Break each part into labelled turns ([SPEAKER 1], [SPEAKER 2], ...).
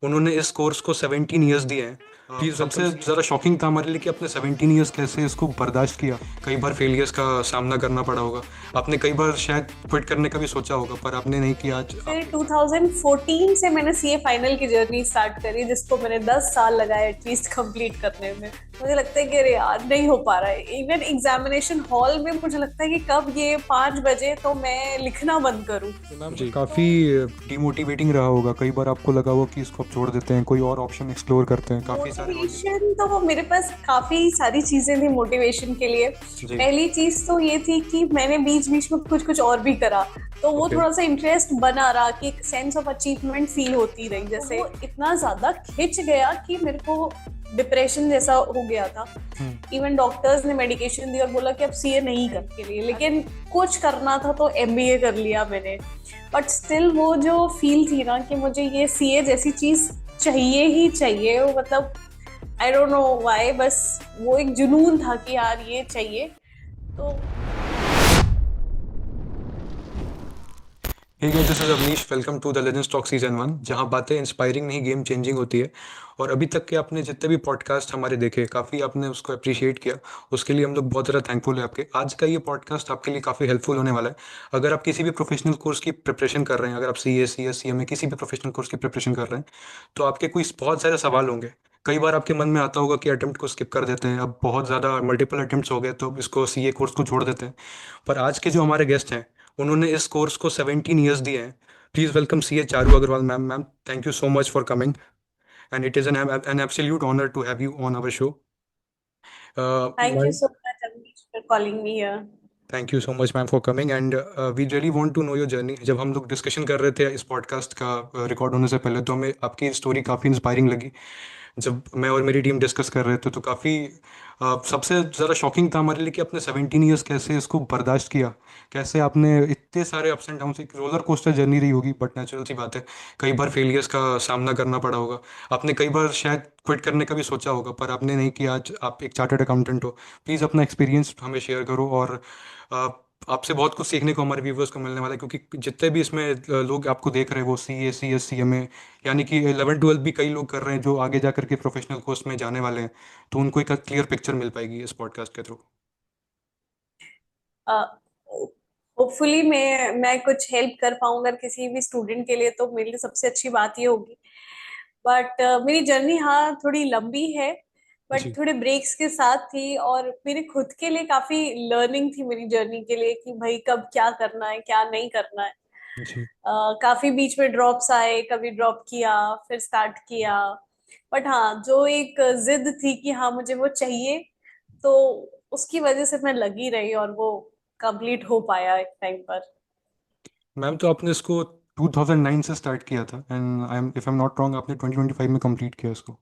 [SPEAKER 1] उन्होंने इस कोर्स को 17 ईयर्स दिए हैं। प्लीज सबसे ज़्यादा शॉकिंग था हमारे लिए कि आपने 17 ईयर्स कैसे इसको बर्दाश्त किया। कई बार फेलियर्स का सामना करना पड़ा होगा। आपने कई बार शायद क्विट करने का भी सोचा होगा, पर आपने नहीं किया। आज आप
[SPEAKER 2] फिर 2014 से मैंने सीए फाइनल की जर्नी स्टार्ट करी, जिसको मैंने 10 साल लगाए एटलीस्ट कंप्लीट करने में। मुझे लगता है कि अरे यार नहीं हो पा रहा है। इवन एग्जामिनेशन हॉल में मुझे लगता है कि कब ये 5 बजे तो मैं लिखना बंद करूं।
[SPEAKER 1] तो मैम
[SPEAKER 2] तो
[SPEAKER 1] काफ़ी डिमोटिवेटिंग रहा होगा, कई बार आपको लगा होगा कि इसको आप छोड़ देते हैं, कोई और ऑप्शन एक्सप्लोर करते हैं, काफ़ी सारे और भी।
[SPEAKER 2] मोटिवेशन तो वो मेरे पास काफी सारी चीजें थी मोटिवेशन के लिए।
[SPEAKER 1] जी।
[SPEAKER 2] पहली चीज तो ये थी कि मैंने बीच बीच में कुछ कुछ और भी करा, तो वो
[SPEAKER 1] ओके।
[SPEAKER 2] थोड़ा सा इंटरेस्ट बना रहा कि एक सेंस ऑफ अचीवमेंट फील होती रही। जैसे वो इतना ज्यादा खिंच गया कि मेरे को डिप्रेशन जैसा हो गया था।
[SPEAKER 1] हम्म।
[SPEAKER 2] इवन डॉक्टर्स ने मेडिकेशन दी और बोला कि अब सीए नहीं कर के लिए, लेकिन कुछ करना था तो एमबीए कर लिया मैंने। बट स्टिल वो जो फील थी ना कि मुझे ये सीए जैसी चीज चाहिए ही चाहिए, वो मतलब आई डोंट नो व्हाई, बस वो एक जुनून था कि यार ये चाहिए। तो
[SPEAKER 1] ठीक है, this is Avneesh, welcome to the legends talk season 1, जहां बातें इंस्पायरिंग नहीं गेम चेंजिंग होती है। और अभी तक के आपने जितने भी पॉडकास्ट हमारे देखे, काफ़ी आपने उसको अप्रिशिएट किया। उसके लिए हम लोग बहुत ज़्यादा थैंकफुल है आपके। आज का ये पॉडकास्ट आपके लिए काफ़ी हेल्पफुल होने वाला है। अगर आप किसी भी प्रोफेशनल कोर्स की प्रिपरेशन कर रहे हैं, अगर आप C S C S C M A किसी भी प्रोफेशनल कोर्स की प्रिपरेशन कर रहे हैं, तो आपके कोई बहुत सारे सवाल होंगे। कई बार आपके मन में आता होगा कि अटेम्प्ट को स्किप कर देते हैं, अब बहुत ज़्यादा मल्टीपल अटेम्प्ट्स हो गए तो अब इसको सी ए कोर्स को छोड़ देते हैं। पर आज के जो हमारे गेस्ट हैं, उन्होंने इस कोर्स को 17 ईयर्स दिए हैं। Please welcome CA Charu Agarwal, ma'am. Ma'am, thank you so much for coming, and it is an absolute honor to have you on our show.
[SPEAKER 2] Thank you
[SPEAKER 1] My
[SPEAKER 2] so much Avneesh for calling me here.
[SPEAKER 1] Thank you so much, ma'am, for coming, and we really want to know your journey. जब हम लोग discussion कर रहे थे इस podcast का record होने से पहले, तो हमें आपकी स्टोरी काफ़ी इंस्पायरिंग लगी। जब मैं और मेरी टीम डिस्कस कर रहे थे तो काफ़ी सबसे ज़्यादा शॉकिंग था हमारे लिए कि आपने 17 ईयर्स कैसे इसको बर्दाश्त किया। कैसे आपने इतने सारे अप्स एंड डाउन, एक रोलर कोस्टर जर्नी रही होगी, बट नेचुरल सी बात है। कई बार फेलियर्स का सामना करना पड़ा होगा। आपने कई बार शायद क्विट करने का भी सोचा होगा, पर आपने नहीं किया। आज आप एक चार्टर्ड अकाउंटेंट हो। प्लीज़ अपना एक्सपीरियंस हमें शेयर करो, और अ, आपसे बहुत कुछ सीखने को हमारे व्यूवर्स को मिलने वाला है, क्योंकि जितने भी इसमें लोग आपको देख रहे हैं वो सी ए सी एस सी एम ए, यानी कि 11 12 भी कई लोग कर रहे हैं जो आगे जा करके प्रोफेशनल कोर्स में जाने वाले हैं। तो उनको एक क्लियर पिक्चर मिल पाएगी इस पॉडकास्ट के थ्रू।
[SPEAKER 2] होपफुली मैं कुछ हेल्प कर पाऊँ अगर किसी भी स्टूडेंट के लिए, तो मेरे लिए सबसे अच्छी बात ये होगी। बट मेरी जर्नी हाँ थोड़ी लंबी है, बट
[SPEAKER 1] जी।
[SPEAKER 2] थोड़े ब्रेक्स के साथ थी। और मेरे खुद के लिए काफी लर्निंग थी मेरी जर्नी के लिए कि भाई कब क्या करना है क्या नहीं करना है।
[SPEAKER 1] जी।
[SPEAKER 2] काफी बीच में ड्रॉप्स आए, कभी ड्रॉप किया फिर स्टार्ट किया। बट हाँ जो एक जिद थी कि हाँ मुझे वो चाहिए, तो उसकी वजह से मैं लगी रही और वो कंप्लीट हो पाया एक टाइम पर।
[SPEAKER 1] मैम, तो आपने इसको 2009 से स्टार्ट किया था, and I am not wrong, आपने 2025 में कंप्लीट किया इसको,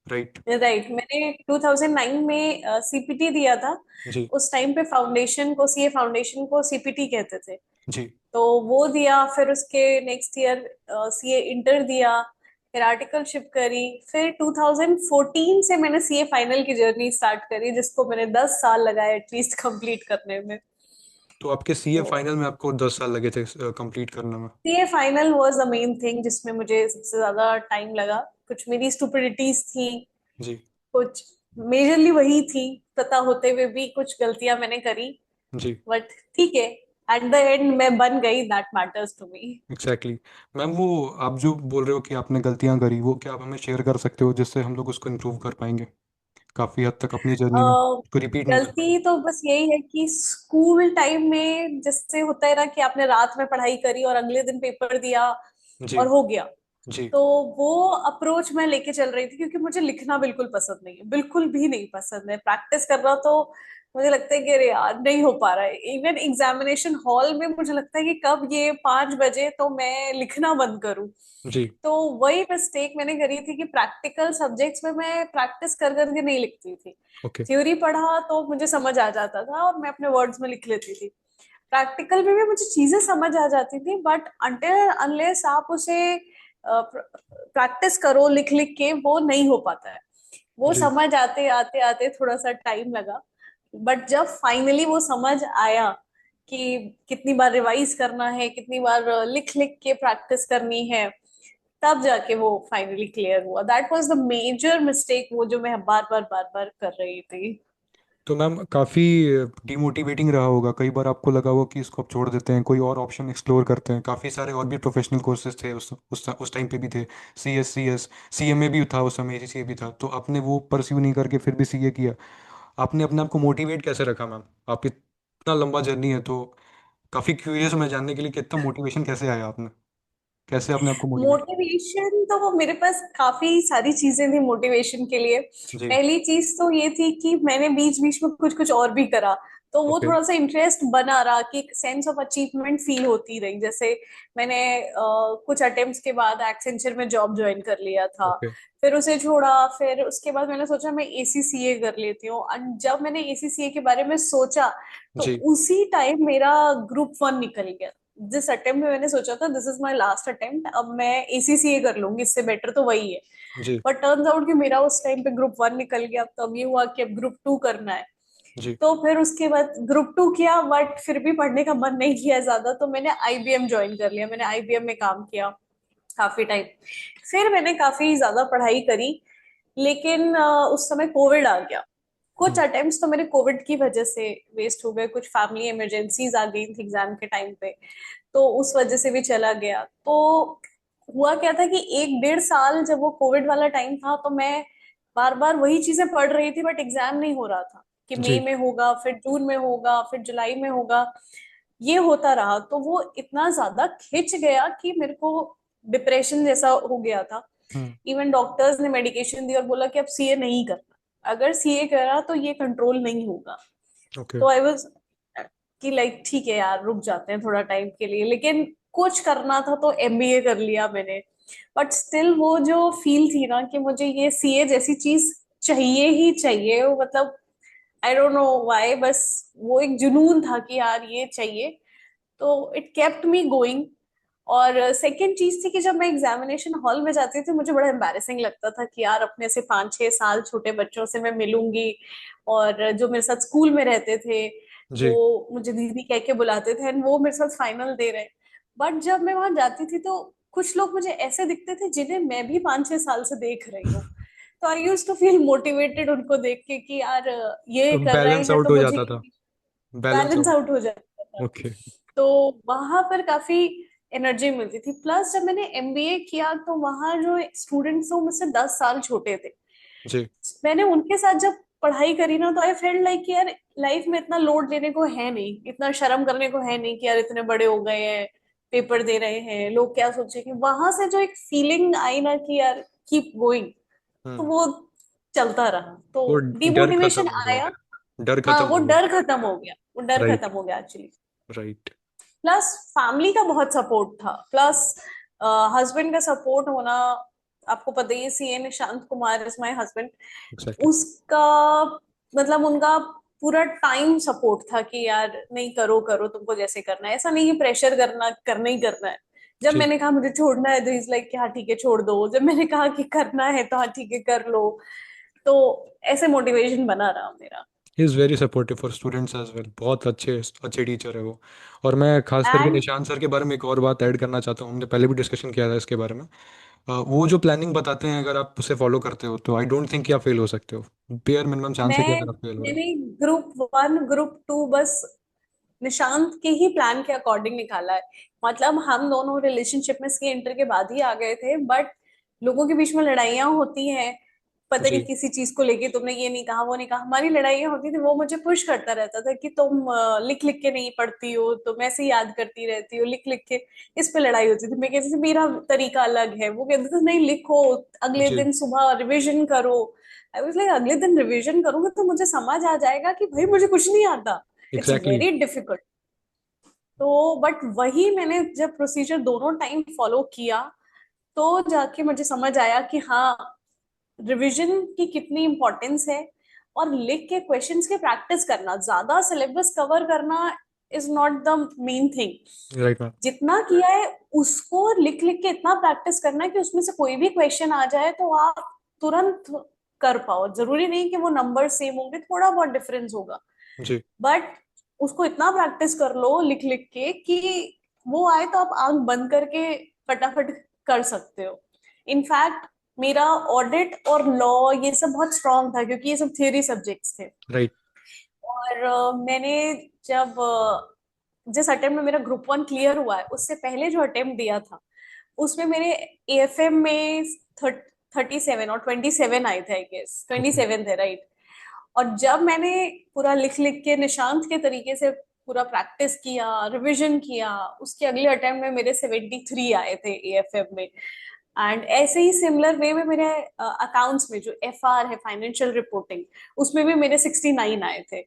[SPEAKER 1] राइट?
[SPEAKER 2] राइट, मैंने 2009 में सीपीटी दिया था।
[SPEAKER 1] जी।
[SPEAKER 2] उस टाइम पे फाउंडेशन को, सीए फाउंडेशन को सीपीटी कहते थे।
[SPEAKER 1] जी।
[SPEAKER 2] तो वो दिया, फिर उसके नेक्स्ट ईयर सीए इंटर दिया, फिर आर्टिकलशिप करी। फिर 2014 से मैंने सीए फाइनल की जर्नी स्टार्ट करी, जिसको मैंने 10 साल लगाए एटलीस्ट कंप्लीट करने में।
[SPEAKER 1] तो आपके सी ए
[SPEAKER 2] तो
[SPEAKER 1] फाइनल में आपको 10 साल लगे थे कंप्लीट करने में?
[SPEAKER 2] CA final was the main thing जिसमें मुझे सबसे ज्यादा टाइम लगा। कुछ मेरी स्टुपिडिटीज थी,
[SPEAKER 1] जी।
[SPEAKER 2] कुछ मेजरली वही थी, पता होते हुए भी कुछ गलतियां मैंने करी।
[SPEAKER 1] जी।
[SPEAKER 2] बट ठीक है, एट द एंड मैं बन गई, that matters to me.
[SPEAKER 1] Exactly exactly. Ma'am, वो आप जो बोल रहे हो कि आपने गलतियां करी, वो क्या आप हमें शेयर कर सकते हो जिससे हम लोग उसको इम्प्रूव कर पाएंगे काफ़ी हद तक अपनी जर्नी में, उसको रिपीट नहीं कर
[SPEAKER 2] गलती तो बस यही है कि स्कूल टाइम में जैसे होता है ना कि आपने रात में पढ़ाई करी और अगले दिन पेपर दिया
[SPEAKER 1] पाएंगे। जी।
[SPEAKER 2] और हो गया।
[SPEAKER 1] जी।
[SPEAKER 2] तो वो अप्रोच मैं लेके चल रही थी, क्योंकि मुझे लिखना बिल्कुल पसंद नहीं है, बिल्कुल भी नहीं पसंद है। प्रैक्टिस करना तो मुझे लगता है कि अरे यार नहीं हो पा रहा है। इवन एग्जामिनेशन हॉल में मुझे लगता है कि कब ये 5 बजे तो मैं लिखना बंद करूं।
[SPEAKER 1] जी।
[SPEAKER 2] तो वही मिस्टेक मैंने करी थी कि प्रैक्टिकल सब्जेक्ट्स में मैं प्रैक्टिस कर करके नहीं लिखती थी।
[SPEAKER 1] ओके।
[SPEAKER 2] थ्योरी पढ़ा तो मुझे समझ आ जाता था और मैं अपने वर्ड्स में लिख लेती थी। प्रैक्टिकल में भी मुझे चीजें समझ आ जाती थी, बट अनटिल अनलेस आप उसे प्रैक्टिस करो लिख लिख के, वो नहीं हो पाता है। वो
[SPEAKER 1] जी।
[SPEAKER 2] समझ आते आते आते थोड़ा सा टाइम लगा। बट जब फाइनली वो समझ आया कि कितनी बार रिवाइज करना है, कितनी बार लिख लिख के प्रैक्टिस करनी है, तब जाके वो फाइनली क्लियर हुआ। That was the major mistake, वो जो मैं बार बार कर रही थी।
[SPEAKER 1] तो मैम काफ़ी डिमोटिवेटिंग रहा होगा, कई बार आपको लगा होगा कि इसको आप छोड़ देते हैं, कोई और ऑप्शन एक्सप्लोर करते हैं। काफ़ी सारे और भी प्रोफेशनल कोर्सेज थे उस टाइम पे भी थे। CS CMA भी था उस समय, ACCA भी था, तो आपने वो परस्यू नहीं करके फिर भी CA किया। आपने अपने आप को मोटिवेट कैसे रखा मैम? आप इतना लंबा जर्नी है तो काफ़ी क्यूरियस हूँ मैं जानने के लिए कि इतना मोटिवेशन कैसे आया आपने, कैसे आपने आपको मोटिवेट किया?
[SPEAKER 2] मोटिवेशन तो वो मेरे पास काफी सारी चीजें थी मोटिवेशन के लिए।
[SPEAKER 1] जी।
[SPEAKER 2] पहली चीज तो ये थी कि मैंने बीच बीच में कुछ कुछ और भी करा, तो वो
[SPEAKER 1] ओके।
[SPEAKER 2] थोड़ा सा इंटरेस्ट बना रहा कि एक सेंस ऑफ अचीवमेंट फील होती रही। जैसे मैंने कुछ अटेम्प्ट्स के बाद एक्सेंचर में जॉब ज्वाइन कर लिया था,
[SPEAKER 1] ओके।
[SPEAKER 2] फिर उसे छोड़ा, फिर उसके बाद मैंने सोचा मैं ACCA कर लेती हूँ। और जब मैंने ACCA के बारे में सोचा तो
[SPEAKER 1] जी।
[SPEAKER 2] उसी टाइम मेरा ग्रुप 1 निकल गया। जिस अटेम्प्ट में मैंने सोचा था this is my last attempt, अब मैं ACCA कर लूंगी, इससे बेटर तो वही है।
[SPEAKER 1] जी।
[SPEAKER 2] बट टर्न्स आउट कि मेरा उस टाइम पे ग्रुप 1 निकल गया। तो अब ये हुआ कि अब ग्रुप 2 करना है।
[SPEAKER 1] जी।
[SPEAKER 2] तो फिर उसके बाद ग्रुप 2 किया, बट फिर भी पढ़ने का मन नहीं किया ज्यादा, तो मैंने IBM ज्वाइन कर लिया। मैंने IBM में काम किया काफी टाइम। फिर मैंने काफी ज्यादा पढ़ाई करी, लेकिन उस समय कोविड आ गया। कुछ
[SPEAKER 1] हम्म।
[SPEAKER 2] अटेम्प्ट्स तो मेरे कोविड की वजह से वेस्ट हो गए, कुछ फैमिली इमरजेंसीज आ गई थी एग्जाम के टाइम पे, तो उस वजह से भी चला गया। तो हुआ क्या था कि 1 डेढ़ साल जब वो कोविड वाला टाइम था, तो मैं बार बार वही चीजें पढ़ रही थी, बट एग्जाम नहीं हो रहा था कि मई
[SPEAKER 1] जी।
[SPEAKER 2] में होगा, फिर जून में होगा, फिर जुलाई में होगा। ये होता रहा, तो वो इतना ज्यादा खिंच गया कि मेरे को डिप्रेशन जैसा हो गया था।
[SPEAKER 1] हम्म।
[SPEAKER 2] इवन डॉक्टर्स ने मेडिकेशन दी और बोला कि अब CA नहीं करना, अगर CA करा तो ये कंट्रोल नहीं होगा।
[SPEAKER 1] ओके।
[SPEAKER 2] तो आई वाज कि लाइक ठीक है यार, रुक जाते हैं थोड़ा टाइम के लिए, लेकिन कुछ करना था तो MBA कर लिया मैंने। बट स्टिल वो जो फील थी ना कि मुझे ये CA जैसी चीज चाहिए ही चाहिए, वो मतलब आई डोंट नो व्हाई, बस वो एक जुनून था कि यार ये चाहिए। तो इट केप्ट मी गोइंग। और सेकंड चीज थी कि जब मैं एग्जामिनेशन हॉल में जाती थी, मुझे बड़ा एम्बैरेसिंग लगता था कि यार अपने से 5 6 साल छोटे बच्चों से मैं मिलूंगी, और जो मेरे साथ स्कूल में रहते थे
[SPEAKER 1] जी।
[SPEAKER 2] वो मुझे दीदी कह के बुलाते थे, and वो मेरे साथ फाइनल दे रहे। बट जब मैं वहां जाती थी तो कुछ लोग मुझे ऐसे दिखते थे जिन्हें मैं भी 5 6 साल से देख रही हूँ। तो आई यूज टू फील मोटिवेटेड उनको देख के कि यार ये
[SPEAKER 1] तो
[SPEAKER 2] कर रहे
[SPEAKER 1] बैलेंस
[SPEAKER 2] हैं
[SPEAKER 1] आउट
[SPEAKER 2] तो
[SPEAKER 1] हो
[SPEAKER 2] मुझे
[SPEAKER 1] जाता था। Balance
[SPEAKER 2] balance
[SPEAKER 1] out.
[SPEAKER 2] आउट हो जाता था।
[SPEAKER 1] ओके।
[SPEAKER 2] तो वहां पर काफी एनर्जी मिलती थी। प्लस जब मैंने MBA किया तो वहां जो स्टूडेंट्स थे वो मुझसे 10 साल छोटे थे।
[SPEAKER 1] जी।
[SPEAKER 2] मैंने उनके साथ जब पढ़ाई करी ना, तो आई फेल्ट लाइक यार लाइफ में इतना लोड लेने को है नहीं, इतना शर्म करने को है नहीं कि यार इतने बड़े हो गए हैं, पेपर दे रहे हैं, लोग क्या सोचेंगे। वहां से जो एक फीलिंग आई ना कि यार कीप गोइंग, तो
[SPEAKER 1] हम्म।
[SPEAKER 2] वो चलता रहा। तो
[SPEAKER 1] वो डर खत्म
[SPEAKER 2] डिमोटिवेशन
[SPEAKER 1] हो गया।
[SPEAKER 2] आया।
[SPEAKER 1] डर
[SPEAKER 2] हाँ,
[SPEAKER 1] खत्म
[SPEAKER 2] वो
[SPEAKER 1] हो गया।
[SPEAKER 2] डर खत्म हो गया, वो डर
[SPEAKER 1] राइट।
[SPEAKER 2] खत्म हो गया एक्चुअली।
[SPEAKER 1] राइट।
[SPEAKER 2] प्लस फैमिली का बहुत सपोर्ट था, प्लस हस्बैंड का सपोर्ट होना। आपको पता ही है, CA Nishant Kumar is my husband.
[SPEAKER 1] Exactly.
[SPEAKER 2] उसका मतलब उनका पूरा टाइम सपोर्ट था कि यार नहीं, करो करो, तुमको जैसे करना है, ऐसा नहीं है प्रेशर करना, करना ही करना है। जब
[SPEAKER 1] जी।
[SPEAKER 2] मैंने कहा मुझे छोड़ना है तो इज लाइक कि हाँ ठीक है छोड़ दो, जब मैंने कहा कि करना है तो हाँ ठीक है कर लो। तो ऐसे मोटिवेशन बना रहा मेरा।
[SPEAKER 1] He is very supportive for students as well, बहुत अच्छे अच्छे टीचर है वो। और मैं खास करके
[SPEAKER 2] एंड
[SPEAKER 1] निशान सर के बारे में एक और बात ऐड करना चाहता हूँ, हमने पहले भी डिस्कशन किया था इसके बारे में। वो जो प्लानिंग बताते हैं, अगर आप उसे फॉलो करते हो तो आई डोंट थिंक कि आप फेल हो सकते हो। बेयर मिनिमम चांस है कि अगर आप फेल हो रहे
[SPEAKER 2] मैंने ग्रुप 1 ग्रुप 2 बस निशांत के ही प्लान के अकॉर्डिंग निकाला है। मतलब हम दोनों रिलेशनशिप में इसके इंटर के बाद ही आ गए थे, बट लोगों के बीच में लड़ाइयाँ होती हैं,
[SPEAKER 1] हो।
[SPEAKER 2] पता नहीं
[SPEAKER 1] जी।
[SPEAKER 2] किसी चीज को लेके, तुमने ये नहीं कहा वो नहीं कहा, हमारी लड़ाइयाँ होती थी। वो मुझे पुश करता रहता था कि तुम लिख लिख के नहीं पढ़ती हो, तुम ऐसे ही याद करती रहती हो लिख लिख के। इस पे लड़ाई होती थी। मैं कहती थी मेरा तरीका अलग है, वो कहते थे नहीं लिखो, अगले
[SPEAKER 1] जी।
[SPEAKER 2] दिन सुबह रिविजन करो। आई वाज लाइक अगले दिन रिविजन करूंगी तो मुझे समझ आ जाएगा कि भाई मुझे कुछ नहीं आता। It's
[SPEAKER 1] exactly.
[SPEAKER 2] Very difficult. तो बट वही मैंने जब प्रोसीजर दोनों टाइम फॉलो किया, तो जाके मुझे समझ आया कि हाँ, रिवीजन की कितनी इंपॉर्टेंस है। और लिख के क्वेश्चंस के प्रैक्टिस करना, ज्यादा सिलेबस कवर करना is not the main thing.
[SPEAKER 1] Right ma'am.
[SPEAKER 2] जितना किया है उसको लिख लिख के इतना प्रैक्टिस करना है कि उसमें से कोई भी क्वेश्चन आ जाए तो आप तुरंत कर पाओ। जरूरी नहीं कि वो नंबर सेम होंगे, थोड़ा बहुत डिफरेंस होगा,
[SPEAKER 1] जी।
[SPEAKER 2] बट उसको इतना प्रैक्टिस कर लो लिख लिख के कि वो आए तो आप आंख बंद करके फटाफट कर सकते हो। इनफैक्ट मेरा ऑडिट और लॉ ये सब बहुत स्ट्रांग था, क्योंकि ये सब थियरी सब्जेक्ट्स थे।
[SPEAKER 1] राइट।
[SPEAKER 2] और मैंने जब जिस अटेम्प्ट में मेरा ग्रुप वन क्लियर हुआ है, उससे पहले जो अटेम्प्ट दिया था, उसमें मेरे एएफएम में 37 और 27 आए थे, आई गेस
[SPEAKER 1] ओके।
[SPEAKER 2] 27 थे, राइट। और जब मैंने पूरा लिख लिख के निशांत के तरीके से पूरा प्रैक्टिस किया, रिवीजन किया, उसके अगले अटेम्प्ट में मेरे 73 आए थे एएफएम में। एंड ऐसे ही सिमिलर वे में मेरे अकाउंट्स में जो एफआर है, फाइनेंशियल रिपोर्टिंग, उसमें भी मेरे 69 आए थे।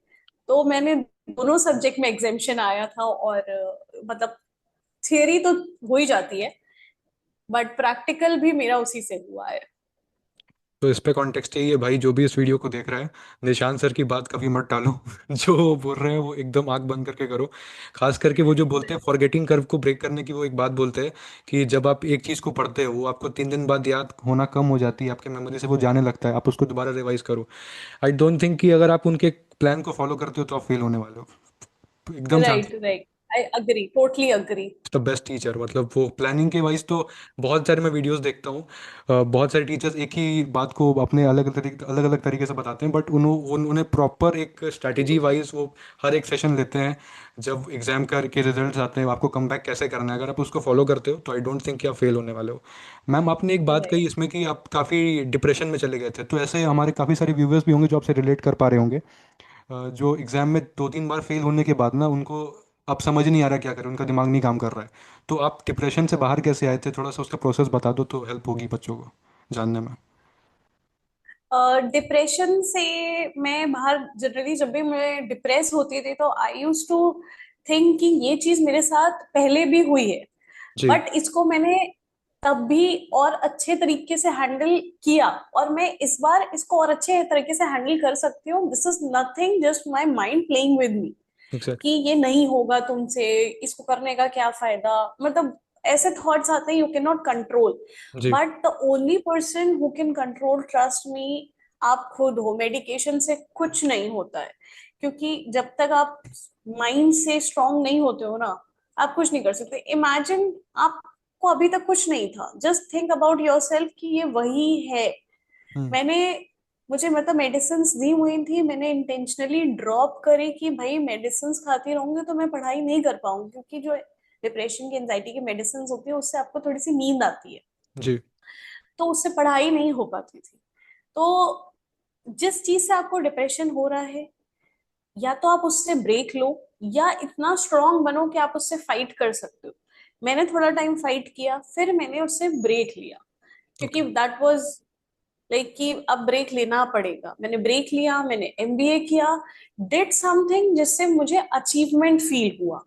[SPEAKER 2] तो मैंने दोनों सब्जेक्ट में एग्जेम्पशन आया था। और मतलब थियरी तो हो ही जाती है, बट प्रैक्टिकल भी मेरा उसी से हुआ है।
[SPEAKER 1] तो इस पे कॉन्टेक्स्ट यही है भाई, जो भी इस वीडियो को देख रहा है, निशांत सर की बात कभी मत टालो। जो वो बोल रहे हैं वो एकदम आंख बंद करके करो। खास करके वो जो बोलते हैं फॉरगेटिंग कर्व को ब्रेक करने की, वो एक बात बोलते हैं कि जब आप एक चीज़ को पढ़ते हो वो आपको 3 दिन बाद याद होना कम हो जाती है, आपके मेमोरी से वो जाने लगता है, आप उसको दोबारा रिवाइज करो। आई डोंट थिंक कि अगर आप उनके प्लान को फॉलो करते हो तो आप फेल होने वाले हो, एकदम
[SPEAKER 2] right,
[SPEAKER 1] chance.
[SPEAKER 2] Right. I agree, totally agree.
[SPEAKER 1] The best teacher, मतलब वो प्लानिंग के वाइज तो बहुत सारे मैं वीडियोस देखता हूँ। बहुत सारे टीचर्स एक ही बात को अपने अलग अलग तरीके से बताते हैं, बट उन्हें प्रॉपर एक स्ट्रैटेजी वाइज वो हर एक सेशन लेते हैं। जब एग्जाम के रिजल्ट्स आते हैं आपको कम बैक कैसे करना है, अगर आप उसको फॉलो करते हो तो आई डोंट थिंक कि आप फेल होने वाले हो। मैम आपने एक बात कही
[SPEAKER 2] राइट।
[SPEAKER 1] इसमें कि आप काफ़ी डिप्रेशन में चले गए थे, तो ऐसे हमारे काफ़ी सारे व्यूवर्स भी होंगे जो आपसे रिलेट कर पा रहे होंगे, जो एग्जाम में 2-3 बार फेल होने के बाद ना उनको अब समझ नहीं आ रहा क्या करें, उनका दिमाग नहीं काम कर रहा है। तो आप डिप्रेशन से बाहर कैसे आए थे, थोड़ा सा उसका प्रोसेस बता दो तो हेल्प होगी बच्चों को जानने में।
[SPEAKER 2] डिप्रेशन से मैं बाहर, जनरली जब भी मैं डिप्रेस होती थी तो आई यूज टू थिंक कि ये चीज मेरे साथ पहले भी हुई है,
[SPEAKER 1] जी।
[SPEAKER 2] बट इसको मैंने तब भी और अच्छे तरीके से हैंडल किया, और मैं इस बार इसको और अच्छे तरीके से हैंडल कर सकती हूँ। This is nothing, just my mind playing with me, कि
[SPEAKER 1] एग्जैक्टली।
[SPEAKER 2] ये नहीं होगा तुमसे, इसको करने का क्या फायदा। मतलब ऐसे थॉट्स आते हैं, यू कैन नॉट कंट्रोल।
[SPEAKER 1] जी।
[SPEAKER 2] But the only person who can control, trust me, आप खुद हो। मेडिकेशन से कुछ नहीं होता है, क्योंकि जब तक आप माइंड से स्ट्रांग नहीं होते हो ना, आप कुछ नहीं कर सकते। इमेजिन आपको अभी तक कुछ नहीं था, जस्ट थिंक अबाउट योरसेल्फ कि ये वही है।
[SPEAKER 1] हम्म।
[SPEAKER 2] मैंने मुझे मतलब मेडिसिन दी हुई थी, मैंने इंटेंशनली ड्रॉप करी कि भाई मेडिसिन खाती रहूंगी तो मैं पढ़ाई नहीं कर पाऊंगी, क्योंकि जो डिप्रेशन की, एंजाइटी की मेडिसिन होती है उससे आपको थोड़ी सी नींद आती है,
[SPEAKER 1] जी।
[SPEAKER 2] तो उससे पढ़ाई नहीं हो पाती थी। तो जिस चीज से आपको डिप्रेशन हो रहा है, या तो आप उससे ब्रेक लो, या इतना स्ट्रांग बनो कि आप उससे फाइट कर सकते हो। मैंने थोड़ा टाइम फाइट किया, फिर मैंने उससे ब्रेक लिया, क्योंकि
[SPEAKER 1] ओके।
[SPEAKER 2] दैट वाज लाइक कि अब ब्रेक लेना पड़ेगा। मैंने ब्रेक लिया, मैंने एमबीए किया, डिड समथिंग जिससे मुझे अचीवमेंट फील हुआ,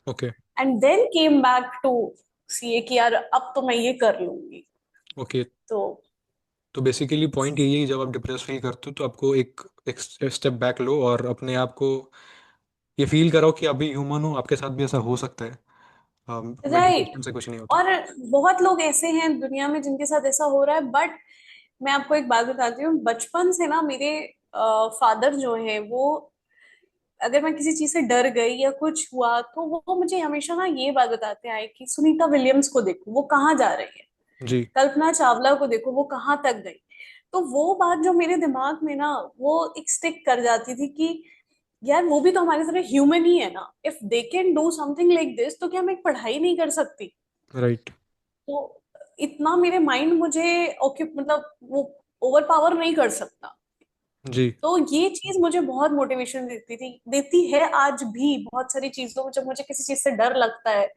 [SPEAKER 1] okay.
[SPEAKER 2] And then came back to CA कि यार अब तो मैं ये कर लूंगी।
[SPEAKER 1] ओके।
[SPEAKER 2] तो
[SPEAKER 1] तो बेसिकली पॉइंट यही है कि जब आप डिप्रेस फील करते हो तो आपको एक स्टेप बैक लो और अपने आप को ये फील कराओ कि आप भी ह्यूमन हो, आपके साथ भी ऐसा हो सकता है।
[SPEAKER 2] राइट।
[SPEAKER 1] मेडिकेशन से कुछ नहीं होता।
[SPEAKER 2] और बहुत लोग ऐसे हैं दुनिया में जिनके साथ ऐसा हो रहा है, बट मैं आपको एक बात बताती हूँ। बचपन से ना मेरे फादर जो है वो, अगर मैं किसी चीज से डर गई या कुछ हुआ, तो वो मुझे हमेशा ना ये बात बताते आए कि सुनीता विलियम्स को देखो वो कहाँ जा रही है,
[SPEAKER 1] जी।
[SPEAKER 2] कल्पना चावला को देखो वो कहाँ तक गई। तो वो बात जो मेरे दिमाग में ना, वो एक स्टिक कर जाती थी कि यार वो भी तो हमारी तरह ह्यूमन ही है ना। If they can do something like this, तो क्या मैं एक पढ़ाई नहीं कर सकती?
[SPEAKER 1] राइट।
[SPEAKER 2] तो इतना मेरे माइंड मुझे मतलब वो ओवर पावर नहीं कर सकता।
[SPEAKER 1] जी।
[SPEAKER 2] तो ये चीज मुझे बहुत मोटिवेशन देती है आज भी। बहुत सारी चीजों में जब मुझे किसी चीज से डर लगता है,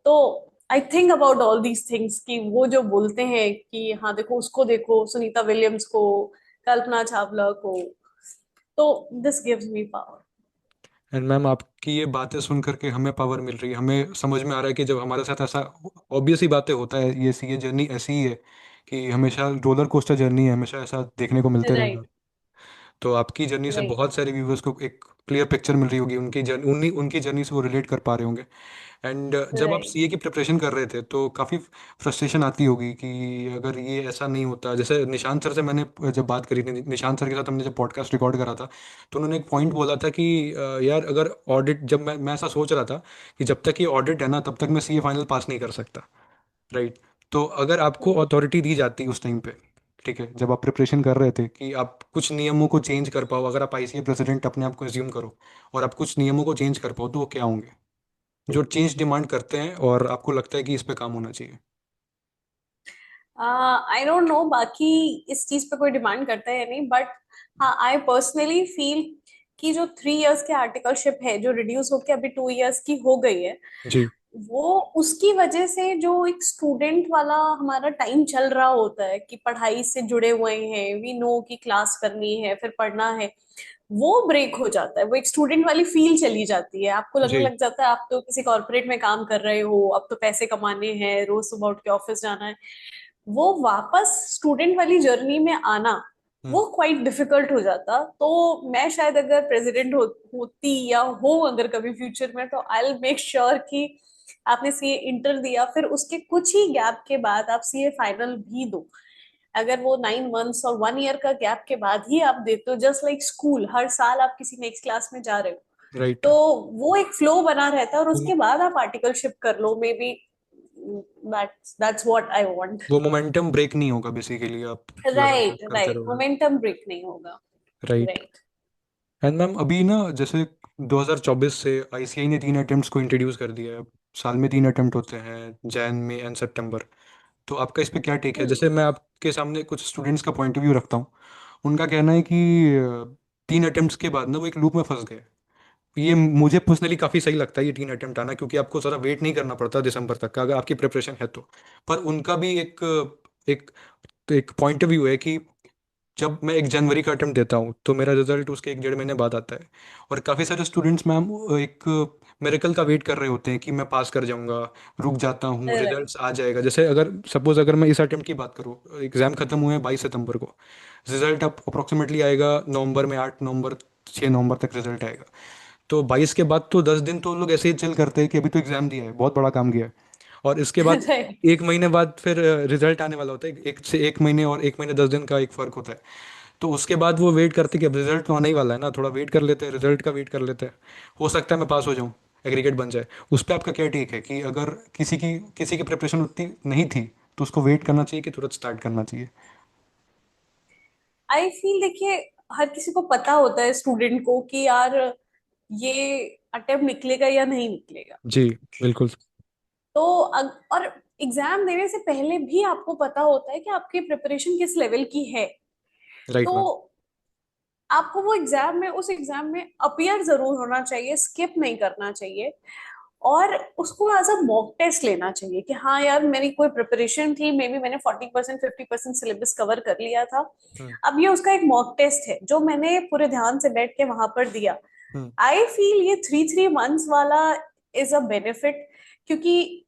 [SPEAKER 2] तो I think about all these things, कि वो जो बोलते हैं कि हाँ देखो उसको, देखो सुनीता विलियम्स को, कल्पना चावला को। तो this gives me power.
[SPEAKER 1] And ma'am आपकी ये बातें सुन करके हमें पावर मिल रही है, हमें समझ में आ रहा है कि जब हमारे साथ ऐसा ऑब्वियस ही बातें होता है, ये जर्नी ऐसी ही है कि हमेशा रोलर कोस्टर जर्नी है, हमेशा ऐसा देखने को मिलते रहेगा।
[SPEAKER 2] राइट,
[SPEAKER 1] तो आपकी जर्नी से
[SPEAKER 2] राइट।
[SPEAKER 1] बहुत सारे व्यूवर्स को एक क्लियर पिक्चर मिल रही होगी, उनकी जर्नी उनकी जर्नी से वो रिलेट कर पा रहे होंगे। एंड जब आप
[SPEAKER 2] राइट।
[SPEAKER 1] सीए की प्रिपरेशन कर रहे थे तो काफ़ी फ्रस्ट्रेशन आती होगी कि अगर ये ऐसा नहीं होता, जैसे निशांत सर से मैंने जब बात करी थी, निशांत सर के साथ हमने जब पॉडकास्ट रिकॉर्ड करा था, तो उन्होंने एक पॉइंट बोला था कि यार अगर ऑडिट, जब मैं ऐसा सोच रहा था कि जब तक ये ऑडिट है ना तब तक मैं सीए फाइनल पास नहीं कर सकता। राइट। तो अगर आपको
[SPEAKER 2] हम्म।
[SPEAKER 1] अथॉरिटी दी जाती उस टाइम पे, ठीक है, जब आप प्रिपरेशन कर रहे थे, कि आप कुछ नियमों को चेंज कर पाओ, अगर आप आईसीए प्रेसिडेंट अपने आप को एज्यूम करो और आप कुछ नियमों को चेंज कर पाओ, तो वो क्या होंगे जो चेंज डिमांड करते हैं और आपको लगता है कि इस पे काम होना चाहिए?
[SPEAKER 2] आई डोंट नो बाकी इस चीज पे कोई डिमांड करता है या नहीं, बट हाँ, आई पर्सनली फील कि जो 3 इयर्स के आर्टिकलशिप है जो रिड्यूस होके अभी 2 इयर्स की हो गई है,
[SPEAKER 1] जी।
[SPEAKER 2] वो उसकी वजह से जो एक स्टूडेंट वाला हमारा टाइम चल रहा होता है कि पढ़ाई से जुड़े हुए हैं, वी नो कि क्लास करनी है फिर पढ़ना है, वो ब्रेक हो जाता है। वो एक स्टूडेंट वाली फील चली जाती है, आपको लगने
[SPEAKER 1] जी।
[SPEAKER 2] लग जाता है आप तो किसी कॉर्पोरेट में काम कर रहे हो, अब तो पैसे कमाने हैं, रोज सुबह उठ के ऑफिस जाना है। वो वापस स्टूडेंट वाली जर्नी में आना,
[SPEAKER 1] हम्म।
[SPEAKER 2] वो क्वाइट डिफिकल्ट हो जाता। तो मैं शायद अगर प्रेसिडेंट होती या हो अगर कभी फ्यूचर में, तो आई विल मेक श्योर कि आपने सीए इंटर दिया, फिर उसके कुछ ही गैप के बाद आप सीए फाइनल भी दो। अगर वो 9 मंथ्स और 1 ईयर का गैप के बाद ही आप देते हो, जस्ट लाइक स्कूल हर साल आप किसी नेक्स्ट क्लास में जा रहे हो,
[SPEAKER 1] राइट।
[SPEAKER 2] तो वो एक फ्लो बना रहता है, और उसके बाद आप आर्टिकलशिप कर लो maybe. That's what I want.
[SPEAKER 1] वो मोमेंटम ब्रेक नहीं होगा बेसिकली, आप लगातार
[SPEAKER 2] राइट
[SPEAKER 1] करते
[SPEAKER 2] राइट,
[SPEAKER 1] रहोगे।
[SPEAKER 2] मोमेंटम ब्रेक नहीं होगा।
[SPEAKER 1] राइट।
[SPEAKER 2] राइट।
[SPEAKER 1] एंड मैम अभी ना, जैसे 2024 से आईसीआई ने 3 अटेम्प्ट्स को इंट्रोड्यूस कर दिया है। साल में 3 अटेम्प्ट होते हैं, जैन में एंड सितंबर। तो आपका इस पे क्या टेक है?
[SPEAKER 2] हम्म।
[SPEAKER 1] जैसे मैं आपके सामने कुछ स्टूडेंट्स का पॉइंट ऑफ व्यू रखता हूँ। उनका कहना है कि 3 अटेम्प्ट्स के बाद ना वो एक लूप में फंस गए। ये मुझे पर्सनली काफ़ी सही लगता है ये 3 अटेम्प्ट आना, क्योंकि आपको ज़रा वेट नहीं करना पड़ता दिसंबर तक का, अगर आपकी प्रिपरेशन है तो। पर उनका भी एक एक पॉइंट ऑफ व्यू है कि जब मैं 1 जनवरी का अटेम्प्ट देता हूँ तो मेरा रिजल्ट उसके 1 डेढ़ महीने बाद आता है। और काफ़ी सारे स्टूडेंट्स मैम एक मेरेकल का वेट कर रहे होते हैं कि मैं पास कर जाऊंगा, रुक जाता हूँ,
[SPEAKER 2] राइट।
[SPEAKER 1] रिजल्ट्स आ जाएगा। जैसे अगर सपोज अगर मैं इस अटेम्प्ट की बात करूँ, एग्ज़ाम खत्म हुए हैं 22 सितंबर को, रिजल्ट अब अप्रोक्सीमेटली आएगा नवंबर में, 8 नवंबर, 6 नवंबर तक रिजल्ट आएगा। तो 22 के बाद तो 10 दिन तो लोग ऐसे ही चिल करते हैं कि अभी तो एग्ज़ाम दिया है, बहुत बड़ा काम किया है। और इसके बाद
[SPEAKER 2] राइट।
[SPEAKER 1] 1 महीने बाद फिर रिजल्ट आने वाला होता है, 1 से 1 महीने और 1 महीने 10 दिन का एक फ़र्क होता है। तो उसके बाद वो वेट करते कि अब रिजल्ट तो आने ही वाला है ना, थोड़ा वेट कर लेते हैं, रिजल्ट का वेट कर लेते हैं, हो सकता है मैं पास हो जाऊं, एग्रीगेट बन जाए। उस पर आपका क्या टेक है कि अगर किसी की प्रिपरेशन उतनी नहीं थी तो उसको वेट करना चाहिए कि तुरंत स्टार्ट करना चाहिए?
[SPEAKER 2] आई फील देखिए, हर किसी को पता होता है स्टूडेंट को कि यार ये अटेम्प्ट निकलेगा या नहीं निकलेगा।
[SPEAKER 1] जी। बिल्कुल।
[SPEAKER 2] तो और एग्जाम देने से पहले भी आपको पता होता है कि आपकी प्रिपरेशन किस लेवल की है।
[SPEAKER 1] राइट
[SPEAKER 2] तो
[SPEAKER 1] मैम।
[SPEAKER 2] आपको वो एग्जाम में, उस एग्जाम में अपीयर जरूर होना चाहिए, स्किप नहीं करना चाहिए। और उसको एज अ मॉक टेस्ट लेना चाहिए कि हाँ यार मेरी कोई प्रिपरेशन थी, मे बी मैंने 40% 50% सिलेबस कवर कर लिया था,
[SPEAKER 1] हम्म।
[SPEAKER 2] अब ये उसका एक मॉक टेस्ट है जो मैंने पूरे ध्यान से बैठ के वहां पर दिया।
[SPEAKER 1] हम्म।
[SPEAKER 2] आई फील ये 3 3 मंथ्स वाला इज अ बेनिफिट, क्योंकि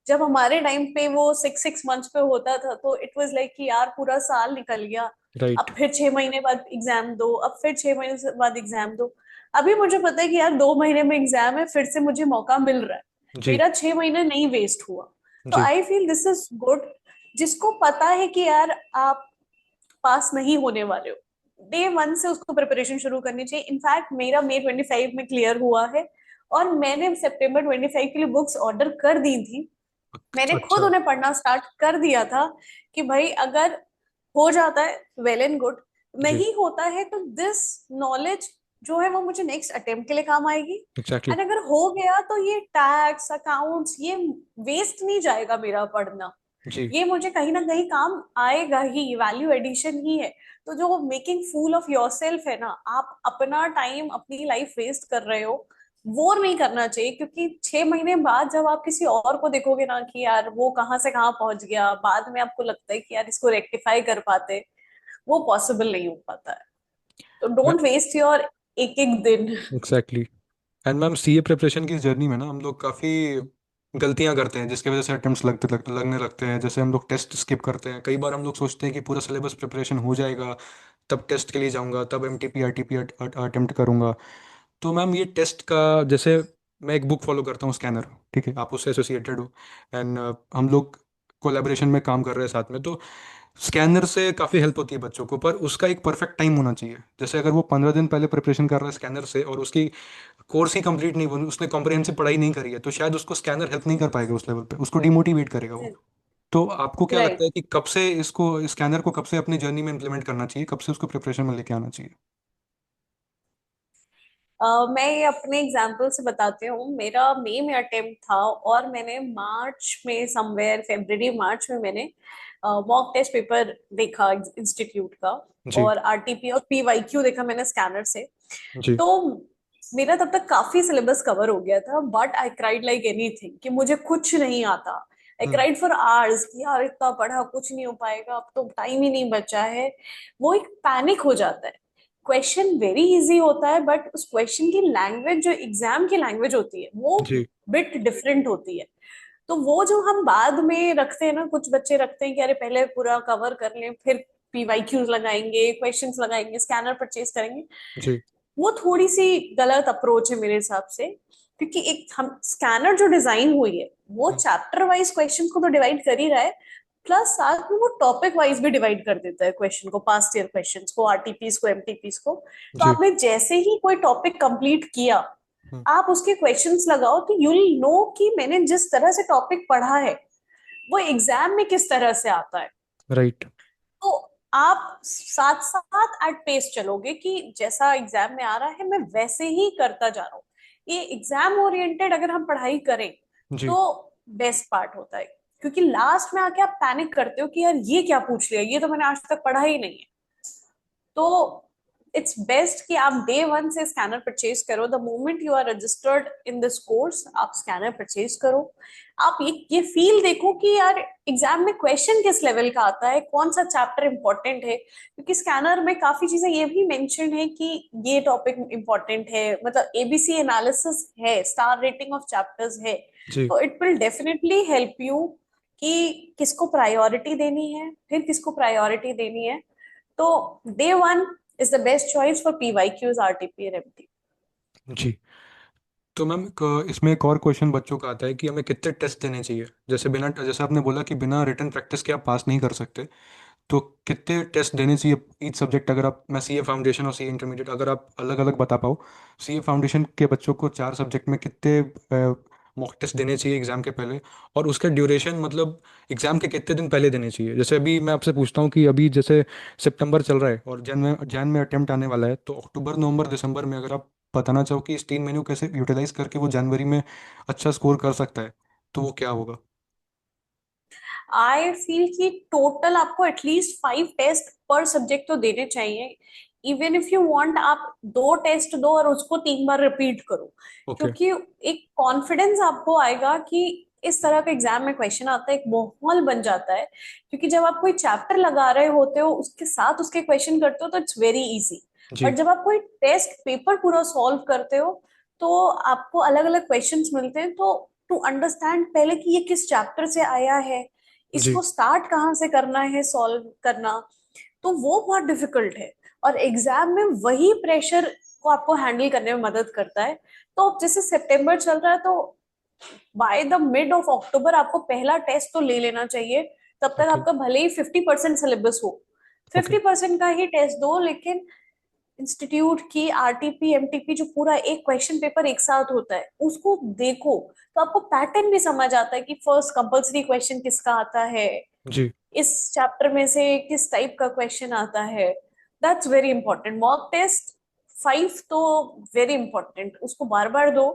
[SPEAKER 2] जब हमारे टाइम पे वो 6 6 मंथ्स पे होता था तो इट वाज लाइक कि यार पूरा साल निकल गया,
[SPEAKER 1] राइट।
[SPEAKER 2] अब फिर 6 महीने बाद एग्जाम दो, अब फिर 6 महीने से बाद एग्जाम दो। अभी मुझे पता है कि यार 2 महीने में एग्जाम है, फिर से मुझे मौका मिल रहा है,
[SPEAKER 1] जी।
[SPEAKER 2] मेरा 6 महीने नहीं वेस्ट हुआ। तो
[SPEAKER 1] जी।
[SPEAKER 2] I feel this is good. जिसको पता है कि यार आप पास नहीं होने वाले हो, डे वन से उसको प्रिपरेशन शुरू करनी चाहिए। इनफैक्ट मेरा May 25 में क्लियर हुआ है, और मैंने September 25 के लिए बुक्स ऑर्डर कर दी थी। मैंने खुद
[SPEAKER 1] अच्छा।
[SPEAKER 2] उन्हें पढ़ना स्टार्ट कर दिया था कि भाई अगर हो जाता है वेल एंड गुड,
[SPEAKER 1] जी।
[SPEAKER 2] नहीं होता है तो दिस नॉलेज जो है वो मुझे नेक्स्ट अटेम्प्ट के लिए काम आएगी।
[SPEAKER 1] एग्जैक्टली।
[SPEAKER 2] एंड अगर हो गया तो ये टैक्स अकाउंट्स ये वेस्ट नहीं जाएगा मेरा पढ़ना,
[SPEAKER 1] जी।
[SPEAKER 2] ये मुझे कहीं ना कहीं काम आएगा ही, वैल्यू एडिशन ही है। तो जो मेकिंग फूल ऑफ योरसेल्फ है ना, आप अपना टाइम अपनी लाइफ वेस्ट कर रहे हो, वो नहीं करना चाहिए। क्योंकि 6 महीने बाद जब आप किसी और को देखोगे ना कि यार वो कहाँ से कहाँ पहुंच गया, बाद में आपको लगता है कि यार इसको रेक्टिफाई कर पाते, वो पॉसिबल नहीं हो पाता है। तो
[SPEAKER 1] मैं
[SPEAKER 2] डोंट वेस्ट योर एक एक दिन।
[SPEAKER 1] Exactly. And ma'am CA preparation की जर्नी में ना हम लोग काफ़ी गलतियां करते हैं, जिसकी वजह से अटेम्प्ट्स लगने लगते हैं। जैसे हम लोग टेस्ट स्किप करते हैं, कई बार हम लोग सोचते हैं कि पूरा सिलेबस प्रिपरेशन हो जाएगा, तब टेस्ट के लिए जाऊंगा, तब एमटीपी आरटीपी अटेम्प्ट करूंगा। तो मैम ये टेस्ट का, जैसे मैं एक बुक फॉलो करता हूँ, स्कैनर, ठीक है, आप उससे एसोसिएटेड हो, एंड हम लोग कोलैबोरेशन में काम कर रहे हैं साथ में। तो स्कैनर से काफ़ी हेल्प होती है बच्चों को, पर उसका एक परफेक्ट टाइम होना चाहिए। जैसे अगर वो 15 दिन पहले प्रिपरेशन कर रहा है स्कैनर से और उसकी कोर्स ही कंप्लीट नहीं, उसने कॉम्प्रिहेंसिव पढ़ाई नहीं करी है, तो शायद उसको स्कैनर हेल्प नहीं कर पाएगा उस लेवल पे, उसको डिमोटिवेट करेगा वो। तो आपको क्या लगता
[SPEAKER 2] राइट।
[SPEAKER 1] है कि कब से इसको, स्कैनर को कब से अपनी जर्नी में इम्प्लीमेंट करना चाहिए, कब से उसको प्रिपरेशन में लेके आना चाहिए?
[SPEAKER 2] मैं ये अपने एग्जाम्पल से बताती हूँ। मेरा मई में अटेम्प्ट था और मैंने मार्च में, समवेयर फरवरी मार्च में मैंने मॉक टेस्ट पेपर देखा इंस्टीट्यूट का,
[SPEAKER 1] जी।
[SPEAKER 2] और आरटीपी और पीवाईक्यू देखा मैंने स्कैनर से।
[SPEAKER 1] जी।
[SPEAKER 2] तो मेरा तब तक काफी सिलेबस कवर हो गया था, but I cried like anything कि मुझे कुछ नहीं आता। आई
[SPEAKER 1] हम्म।
[SPEAKER 2] क्राइड फॉर आवर्स कि यार इतना पढ़ा, कुछ नहीं हो पाएगा, अब तो टाइम ही नहीं बचा है। वो एक पैनिक हो जाता है। क्वेश्चन वेरी इजी होता है, बट उस क्वेश्चन की लैंग्वेज, जो एग्जाम की लैंग्वेज होती है, वो
[SPEAKER 1] जी।
[SPEAKER 2] बिट डिफरेंट होती है। तो वो जो हम बाद में रखते हैं ना, कुछ बच्चे रखते हैं कि अरे पहले पूरा कवर कर लें, फिर पीवाईक्यूज लगाएंगे, क्वेश्चंस लगाएंगे, स्कैनर परचेज करेंगे।
[SPEAKER 1] जी।
[SPEAKER 2] वो थोड़ी सी गलत अप्रोच है मेरे हिसाब से। क्योंकि एक हम स्कैनर जो डिजाइन हुई है, वो
[SPEAKER 1] हम्म।
[SPEAKER 2] चैप्टर वाइज क्वेश्चन को तो डिवाइड कर ही रहा है, प्लस साथ में वो टॉपिक वाइज भी डिवाइड कर देता है क्वेश्चन को, पास्ट ईयर क्वेश्चंस को, आरटीपीस को, एमटीपीस को। तो
[SPEAKER 1] जी।
[SPEAKER 2] आपने जैसे ही कोई टॉपिक कंप्लीट किया,
[SPEAKER 1] हम्म।
[SPEAKER 2] आप उसके क्वेश्चंस लगाओ, तो यू विल नो कि मैंने जिस तरह से टॉपिक पढ़ा है, वो एग्जाम में किस तरह से आता है।
[SPEAKER 1] राइट।
[SPEAKER 2] तो आप साथ साथ एट पेस चलोगे कि जैसा एग्जाम में आ रहा है मैं वैसे ही करता जा रहा हूँ। ये एग्जाम ओरिएंटेड अगर हम पढ़ाई करें
[SPEAKER 1] जी।
[SPEAKER 2] तो बेस्ट पार्ट होता है। क्योंकि लास्ट में आके आप पैनिक करते हो कि यार ये क्या पूछ लिया, ये तो मैंने आज तक पढ़ा ही नहीं है। तो इट्स बेस्ट कि आप डे वन से स्कैनर परचेज करो। The moment you are registered in this course, आप स्कैनर परचेज करो। आप ये फील देखो कि यार एग्जाम में क्वेश्चन किस लेवल का आता है, कौन सा चैप्टर इंपॉर्टेंट है। क्योंकि स्कैनर में काफी चीजें ये भी मेंशन है कि ये टॉपिक इंपॉर्टेंट है, मतलब एबीसी एनालिसिस है, स्टार रेटिंग ऑफ चैप्टर्स है।
[SPEAKER 1] जी।
[SPEAKER 2] तो it will definitely help you कि किसको प्रायोरिटी देनी है, फिर किसको प्रायोरिटी देनी है। तो day one is the best choice for PYQs, RTP और एमटी।
[SPEAKER 1] जी। तो मैम इसमें एक और क्वेश्चन बच्चों का आता है कि हमें कितने टेस्ट देने चाहिए, जैसे बिना, जैसे आपने बोला कि बिना रिटन प्रैक्टिस के आप पास नहीं कर सकते, तो कितने टेस्ट देने चाहिए ईच सब्जेक्ट? अगर आप, मैं सीए फाउंडेशन और सीए इंटरमीडिएट, अगर आप अलग अलग बता पाओ, सीए फाउंडेशन के बच्चों को 4 सब्जेक्ट में कितने मॉक टेस्ट देने चाहिए एग्जाम के पहले, और उसका ड्यूरेशन मतलब एग्जाम के कितने दिन पहले देने चाहिए? जैसे अभी मैं आपसे पूछता हूँ कि अभी जैसे सितंबर चल रहा है और जैन में अटेम्प्ट आने वाला है, तो अक्टूबर नवंबर दिसंबर में अगर आप बताना चाहो कि इस 3 महीनों को कैसे यूटिलाइज करके वो जनवरी में अच्छा स्कोर कर सकता है, तो वो क्या होगा?
[SPEAKER 2] आई फील कि टोटल आपको एटलीस्ट 5 टेस्ट पर सब्जेक्ट तो देने चाहिए। इवन इफ यू वांट, आप 2 टेस्ट दो और उसको 3 बार रिपीट करो।
[SPEAKER 1] ओके।
[SPEAKER 2] क्योंकि एक कॉन्फिडेंस आपको आएगा कि इस तरह का एग्जाम में क्वेश्चन आता है, एक माहौल बन जाता है। क्योंकि जब आप कोई चैप्टर लगा रहे होते हो, उसके साथ उसके क्वेश्चन करते हो, तो इट्स वेरी इजी।
[SPEAKER 1] जी।
[SPEAKER 2] बट जब आप कोई टेस्ट पेपर पूरा सॉल्व करते हो, तो आपको अलग अलग क्वेश्चंस मिलते हैं। तो टू अंडरस्टैंड पहले कि ये किस चैप्टर से आया है,
[SPEAKER 1] जी।
[SPEAKER 2] इसको स्टार्ट कहाँ से करना है सॉल्व करना, तो वो बहुत डिफिकल्ट है। और एग्जाम में वही प्रेशर को आपको हैंडल करने में मदद करता है। तो जैसे सितंबर चल रहा है, तो by the mid of October आपको पहला टेस्ट तो ले लेना चाहिए। तब तक
[SPEAKER 1] ओके।
[SPEAKER 2] आपका भले ही 50% सिलेबस हो,
[SPEAKER 1] ओके।
[SPEAKER 2] 50% का ही टेस्ट दो, लेकिन इंस्टीट्यूट की आरटीपी एमटीपी जो पूरा एक क्वेश्चन पेपर एक साथ होता है, उसको देखो। तो आपको पैटर्न भी समझ आता है कि फर्स्ट कंपल्सरी क्वेश्चन किसका आता है,
[SPEAKER 1] जी।
[SPEAKER 2] इस चैप्टर में से किस टाइप का क्वेश्चन आता है। That's very important. Mock test 5 तो वेरी इंपॉर्टेंट, उसको बार बार दो।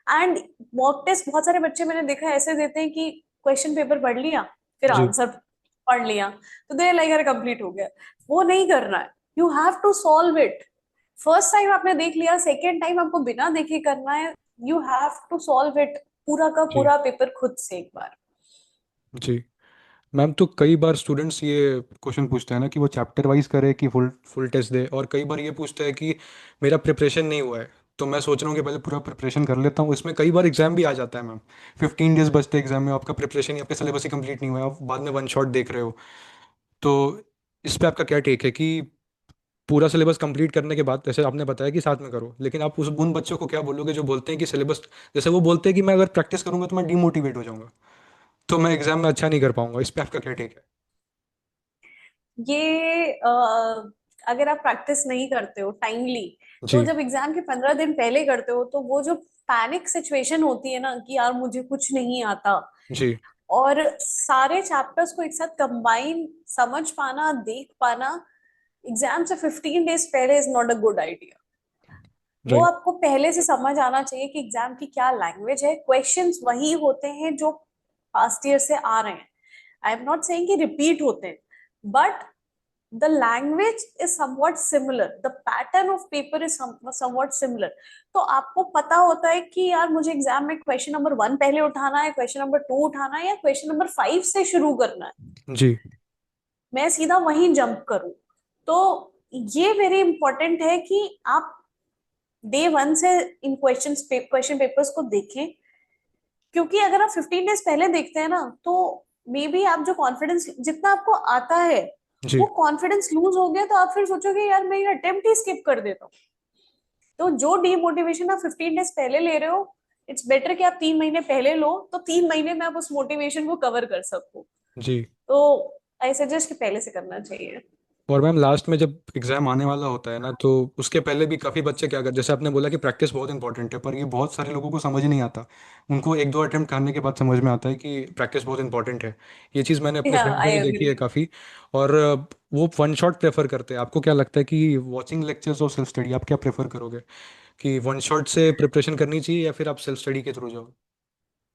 [SPEAKER 2] एंड मॉक टेस्ट बहुत सारे बच्चे मैंने देखा है ऐसे देते हैं कि क्वेश्चन पेपर पढ़ लिया, फिर
[SPEAKER 1] जी।
[SPEAKER 2] आंसर पढ़ लिया, तो दे लाइक अरे कंप्लीट हो गया। वो नहीं करना है। You have to solve it. First time आपने देख लिया, सेकेंड टाइम आपको बिना देखे करना है। You have to solve it, पूरा का
[SPEAKER 1] जी।
[SPEAKER 2] पूरा पेपर खुद से एक बार।
[SPEAKER 1] जी। मैम, तो कई बार स्टूडेंट्स ये क्वेश्चन पूछते हैं ना कि वो चैप्टर वाइज करे कि फुल फुल टेस्ट दे, और कई बार ये पूछते हैं कि मेरा प्रिपरेशन नहीं हुआ है, तो मैं सोच रहा हूँ कि पहले पूरा प्रिपरेशन कर लेता हूँ। इसमें कई बार एग्जाम भी आ जाता है मैम, 15 डेज बचते हैं एग्जाम में, आपका प्रिपरेशन या आपका सिलेबस ही कंप्लीट नहीं हुआ है, आप बाद में वन शॉट देख रहे हो। तो इस पे आपका क्या टेक है कि पूरा सिलेबस कंप्लीट करने के बाद, जैसे आपने बताया कि साथ में करो, लेकिन आप उन बच्चों को क्या बोलोगे जो बोलते हैं कि सिलेबस, जैसे वो बोलते हैं कि मैं अगर प्रैक्टिस करूंगा तो मैं डीमोटिवेट हो जाऊंगा, तो मैं एग्जाम में अच्छा नहीं कर पाऊंगा, इस पे आपका क्या टेक
[SPEAKER 2] ये अगर आप प्रैक्टिस नहीं करते हो टाइमली,
[SPEAKER 1] है?
[SPEAKER 2] तो
[SPEAKER 1] जी।
[SPEAKER 2] जब एग्जाम के 15 दिन पहले करते हो, तो वो जो पैनिक सिचुएशन होती है ना कि यार मुझे कुछ नहीं आता,
[SPEAKER 1] जी।
[SPEAKER 2] और सारे चैप्टर्स को एक साथ कंबाइन समझ पाना, देख पाना एग्जाम से 15 डेज पहले is not a good idea. वो
[SPEAKER 1] राइट।
[SPEAKER 2] आपको पहले से समझ आना चाहिए कि एग्जाम की क्या लैंग्वेज है, क्वेश्चंस वही होते हैं जो पास्ट ईयर से आ रहे हैं। आई एम नॉट सेइंग कि रिपीट होते हैं, but the language is somewhat similar, the pattern of paper is somewhat similar। तो आपको पता होता है कि यार मुझे एग्जाम में क्वेश्चन नंबर 1 पहले उठाना है, क्वेश्चन नंबर 2 उठाना है, या क्वेश्चन नंबर 5 से शुरू करना है,
[SPEAKER 1] जी।
[SPEAKER 2] मैं सीधा वहीं जंप करूं। तो ये वेरी इंपॉर्टेंट है कि आप डे 1 से इन क्वेश्चन पेपर्स को देखें, क्योंकि अगर आप 15 डेज पहले देखते हैं ना, तो मे बी आप जो कॉन्फिडेंस जितना आपको आता है, वो
[SPEAKER 1] जी।
[SPEAKER 2] कॉन्फिडेंस लूज हो गया, तो आप फिर सोचोगे यार मैं ये अटेम्प्ट ही स्किप कर देता हूँ। तो जो डीमोटिवेशन आप 15 डेज पहले ले रहे हो, इट्स बेटर कि आप 3 महीने पहले लो, तो 3 महीने में आप उस मोटिवेशन को कवर कर सको।
[SPEAKER 1] जी।
[SPEAKER 2] तो आई सजेस्ट कि पहले से करना चाहिए।
[SPEAKER 1] और मैम लास्ट में जब एग्जाम आने वाला होता है ना, तो उसके पहले भी काफ़ी बच्चे क्या करते, जैसे आपने बोला कि प्रैक्टिस बहुत इंपॉर्टेंट है, पर ये बहुत सारे लोगों को समझ नहीं आता। उनको एक दो अटेम्प्ट करने के बाद समझ में आता है कि प्रैक्टिस बहुत इंपॉर्टेंट है। ये चीज़ मैंने अपने फ्रेंड्स में
[SPEAKER 2] आई
[SPEAKER 1] भी देखी
[SPEAKER 2] एग्री।
[SPEAKER 1] है काफ़ी। और वो वन शॉट प्रेफर करते हैं। आपको क्या लगता है कि वॉचिंग लेक्चर्स और सेल्फ स्टडी, आप क्या प्रेफर करोगे, कि वन शॉट से प्रिपरेशन करनी चाहिए या फिर आप सेल्फ स्टडी के थ्रू जाओ?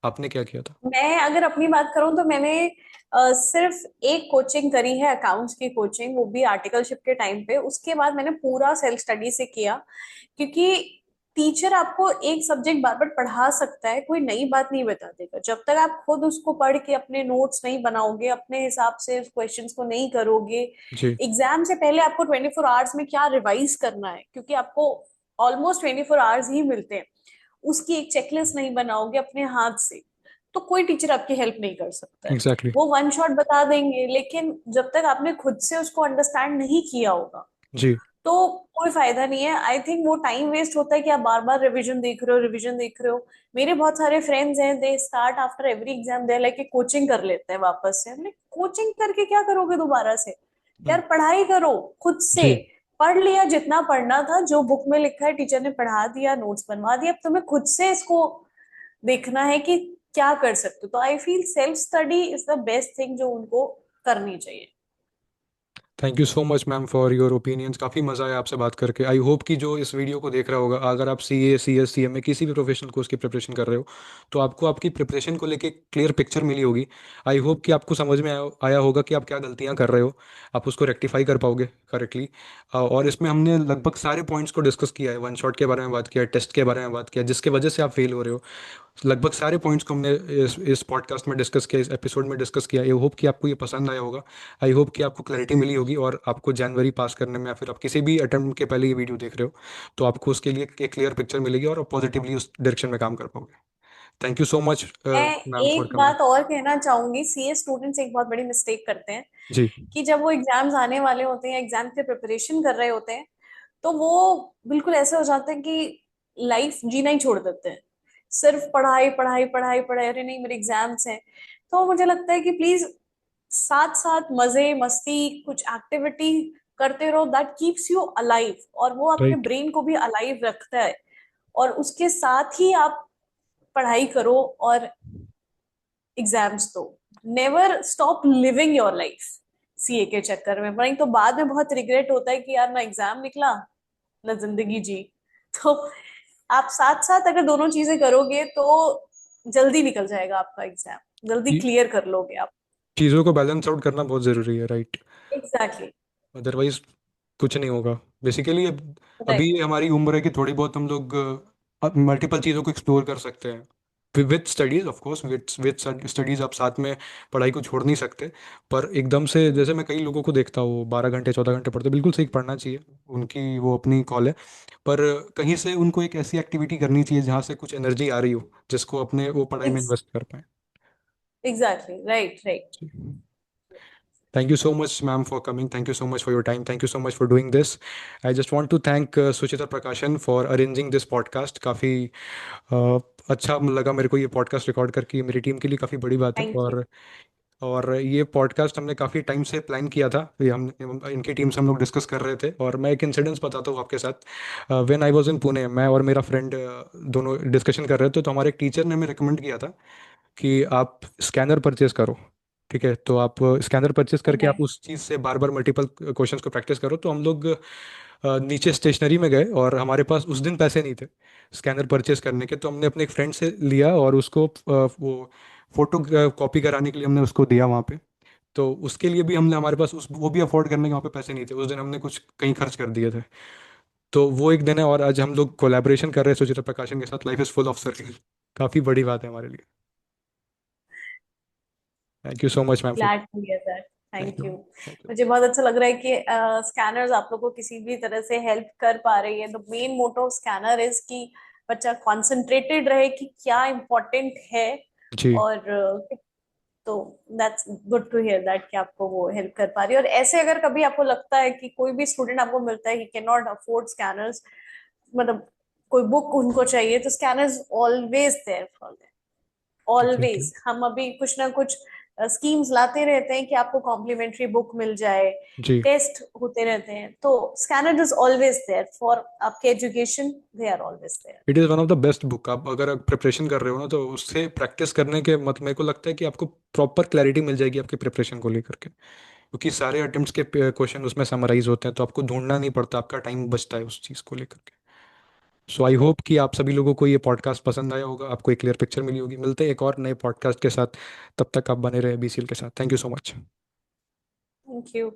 [SPEAKER 1] आपने क्या किया था?
[SPEAKER 2] मैं अगर अपनी बात करूं तो मैंने सिर्फ एक कोचिंग करी है, अकाउंट्स की कोचिंग, वो भी आर्टिकलशिप के टाइम पे। उसके बाद मैंने पूरा सेल्फ स्टडी से किया, क्योंकि टीचर आपको एक सब्जेक्ट बार बार पढ़ा सकता है, कोई नई बात नहीं बता देगा। जब तक आप खुद उसको पढ़ के अपने नोट्स नहीं बनाओगे, अपने हिसाब से क्वेश्चंस को नहीं करोगे,
[SPEAKER 1] जी।
[SPEAKER 2] एग्जाम से पहले आपको 24 आवर्स में क्या रिवाइज करना है, क्योंकि आपको ऑलमोस्ट 24 आवर्स ही मिलते हैं, उसकी एक चेकलिस्ट नहीं बनाओगे अपने हाथ से, तो कोई टीचर आपकी हेल्प नहीं कर सकता है।
[SPEAKER 1] एग्जैक्टली।
[SPEAKER 2] वो वन शॉट बता देंगे, लेकिन जब तक आपने खुद से उसको अंडरस्टैंड नहीं किया होगा,
[SPEAKER 1] जी।
[SPEAKER 2] तो कोई फायदा नहीं है। आई थिंक वो टाइम वेस्ट होता है कि आप बार बार रिवीजन देख रहे हो, रिवीजन देख रहे हो। मेरे बहुत सारे फ्रेंड्स हैं, they start after every exam they like coaching कर लेते हैं वापस से। हमने कोचिंग करके क्या करोगे दोबारा से? यार पढ़ाई करो खुद से।
[SPEAKER 1] जी।
[SPEAKER 2] पढ़ लिया जितना पढ़ना था, जो बुक में लिखा है टीचर ने पढ़ा दिया, नोट्स बनवा दिया, अब तुम्हें खुद से इसको देखना है कि क्या कर सकते हो। तो I feel self study is the best thing जो उनको करनी चाहिए।
[SPEAKER 1] Thank you so much ma'am for your opinions. काफ़ी मज़ा आया आपसे बात करके। आई होप कि जो इस वीडियो को देख रहा होगा, अगर आप सीए, सीएस, सीएमए किसी भी प्रोफेशनल कोर्स की प्रिपरेशन कर रहे हो, तो आपको आपकी प्रिपरेशन को लेके क्लियर पिक्चर मिली होगी। आई होप कि आपको समझ में आया होगा कि आप क्या गलतियां कर रहे हो, आप उसको रेक्टिफाई कर पाओगे करेक्टली। और इसमें हमने लगभग सारे पॉइंट्स को डिस्कस किया है। वन शॉट के बारे में बात किया, टेस्ट के बारे में बात किया, जिसके वजह से आप फेल हो रहे हो। लगभग सारे पॉइंट्स को हमने इस पॉडकास्ट में डिस्कस किया, इस एपिसोड में डिस्कस किया। आई होप कि आपको ये पसंद आया होगा। आई होप कि आपको क्लैरिटी मिली होगी, और आपको जनवरी पास करने में, या फिर आप किसी भी अटेम्प्ट के पहले ये वीडियो देख रहे हो, तो आपको उसके लिए एक क्लियर पिक्चर मिलेगी और आप पॉजिटिवली उस डायरेक्शन में काम कर पाओगे। थैंक यू सो मच
[SPEAKER 2] मैं
[SPEAKER 1] मैम फॉर
[SPEAKER 2] एक
[SPEAKER 1] कमिंग।
[SPEAKER 2] बात और कहना चाहूंगी, सीए स्टूडेंट्स एक बहुत बड़ी मिस्टेक करते हैं
[SPEAKER 1] जी।
[SPEAKER 2] कि जब वो एग्जाम्स आने वाले होते हैं, एग्जाम की प्रिपरेशन कर रहे होते हैं, तो वो बिल्कुल ऐसे हो जाते हैं कि लाइफ जीना ही छोड़ देते हैं। सिर्फ पढ़ाई पढ़ाई पढ़ाई पढ़ाई, अरे नहीं मेरे एग्जाम्स हैं। तो मुझे लगता है कि प्लीज साथ साथ मजे मस्ती कुछ एक्टिविटी करते रहो, दैट कीप्स यू अलाइव, और वो आपके
[SPEAKER 1] राइट।
[SPEAKER 2] ब्रेन को भी अलाइव रखता है। और उसके साथ ही आप पढ़ाई करो और एग्जाम्स दो। Never stop living your life CA के चक्कर में, वरना तो बाद में बहुत रिग्रेट होता है कि यार ना एग्जाम निकला ना जिंदगी जी। तो आप साथ साथ अगर दोनों चीजें करोगे, तो जल्दी निकल जाएगा आपका एग्जाम, जल्दी क्लियर कर लोगे आप।
[SPEAKER 1] चीज़ों को बैलेंस आउट करना बहुत ज़रूरी है, राइट।
[SPEAKER 2] एग्जैक्टली।
[SPEAKER 1] अदरवाइज कुछ नहीं होगा बेसिकली। अभी
[SPEAKER 2] राइट।
[SPEAKER 1] हमारी उम्र है कि थोड़ी बहुत हम लोग मल्टीपल चीज़ों को एक्सप्लोर कर सकते हैं, with studies of course. With studies आप साथ में पढ़ाई को छोड़ नहीं सकते। पर एकदम से, जैसे मैं कई लोगों को देखता हूँ 12 घंटे 14 घंटे पढ़ते, बिल्कुल सही, पढ़ना चाहिए, उनकी वो अपनी कॉल है। पर कहीं से उनको एक ऐसी एक्टिविटी करनी चाहिए जहाँ से कुछ एनर्जी आ रही हो, जिसको अपने वो पढ़ाई में इन्वेस्ट कर पाए।
[SPEAKER 2] Exactly, right right.
[SPEAKER 1] Thank you so much, ma'am, for coming. Thank you so much for your time. Thank you so much for doing this. I just want to thank Suchita Prakashan for arranging this podcast. काफ़ी अच्छा लगा मेरे को ये podcast record करके। ये मेरी team के लिए काफ़ी बड़ी बात है।
[SPEAKER 2] Thank you.
[SPEAKER 1] और ये पॉडकास्ट हमने काफ़ी टाइम से प्लान किया था। ये हम इनकी टीम से हम लोग डिस्कस कर रहे थे। और मैं एक इंसिडेंस बताता हूँ आपके साथ। When I was in Pune, मैं और मेरा फ्रेंड दोनों डिस्कशन कर रहे थे, तो हमारे एक टीचर ने हमें रिकमेंड किया था कि आप स्कैनर परचेज करो। ठीक है, तो आप स्कैनर परचेज करके आप
[SPEAKER 2] राइट।
[SPEAKER 1] उस चीज़ से बार बार मल्टीपल क्वेश्चंस को प्रैक्टिस करो। तो हम लोग नीचे स्टेशनरी में गए और हमारे पास उस दिन पैसे नहीं थे स्कैनर परचेज करने के, तो हमने अपने एक फ्रेंड से लिया और उसको वो फोटो कॉपी कराने के लिए हमने उसको दिया वहाँ पे। तो उसके लिए भी हमने, हमारे पास उस वो भी अफोर्ड करने के वहाँ पे पैसे नहीं थे उस दिन, हमने कुछ कहीं खर्च कर दिए थे। तो वो एक दिन है, और आज हम लोग कोलैबोरेशन कर रहे हैं सुचित्रा प्रकाशन के साथ, life is full of circle. काफ़ी बड़ी बात है हमारे लिए। Thank you so much ma'am for.
[SPEAKER 2] Glad to hear that.
[SPEAKER 1] Thank
[SPEAKER 2] thank
[SPEAKER 1] you.
[SPEAKER 2] You.
[SPEAKER 1] Thank you.
[SPEAKER 2] मुझे बहुत अच्छा लग रहा है कि स्कैनर्स आप लोग को किसी भी तरह से हेल्प कर पा रही है। The main motto scanner is कि बच्चा कॉन्सेंट्रेटेड रहे कि क्या इम्पोर्टेंट है।
[SPEAKER 1] जी
[SPEAKER 2] और तो that's good to hear that कि आपको वो हेल्प कर पा रही है। और ऐसे अगर कभी आपको लगता है कि कोई भी स्टूडेंट आपको मिलता है कि कैन नॉट अफोर्ड स्कैनर्स, मतलब कोई बुक उनको चाहिए, तो scanners always there for them.
[SPEAKER 1] Exactly.
[SPEAKER 2] Always हम अभी कुछ ना कुछ स्कीम्स लाते रहते हैं कि आपको कॉम्प्लीमेंट्री बुक मिल जाए।
[SPEAKER 1] जी।
[SPEAKER 2] टेस्ट होते रहते हैं, तो scanner is always there for आपके education. They are always there.
[SPEAKER 1] It is one of the best book. आप अगर प्रिपरेशन कर रहे हो ना, तो उससे प्रैक्टिस करने के मत मेरे को लगता है कि आपको प्रॉपर क्लैरिटी मिल जाएगी आपके प्रिपरेशन को लेकर के, क्योंकि सारे अटेम्प्ट्स के क्वेश्चन उसमें समराइज होते हैं, तो आपको ढूंढना नहीं पड़ता, आपका टाइम बचता है उस चीज़ को लेकर के। सो आई होप कि आप सभी लोगों को ये पॉडकास्ट पसंद आया होगा, आपको एक क्लियर पिक्चर मिली होगी। मिलते हैं एक और नए पॉडकास्ट के साथ, तब तक आप बने रहे बीसीएल के साथ। Thank you so much.
[SPEAKER 2] Thank you.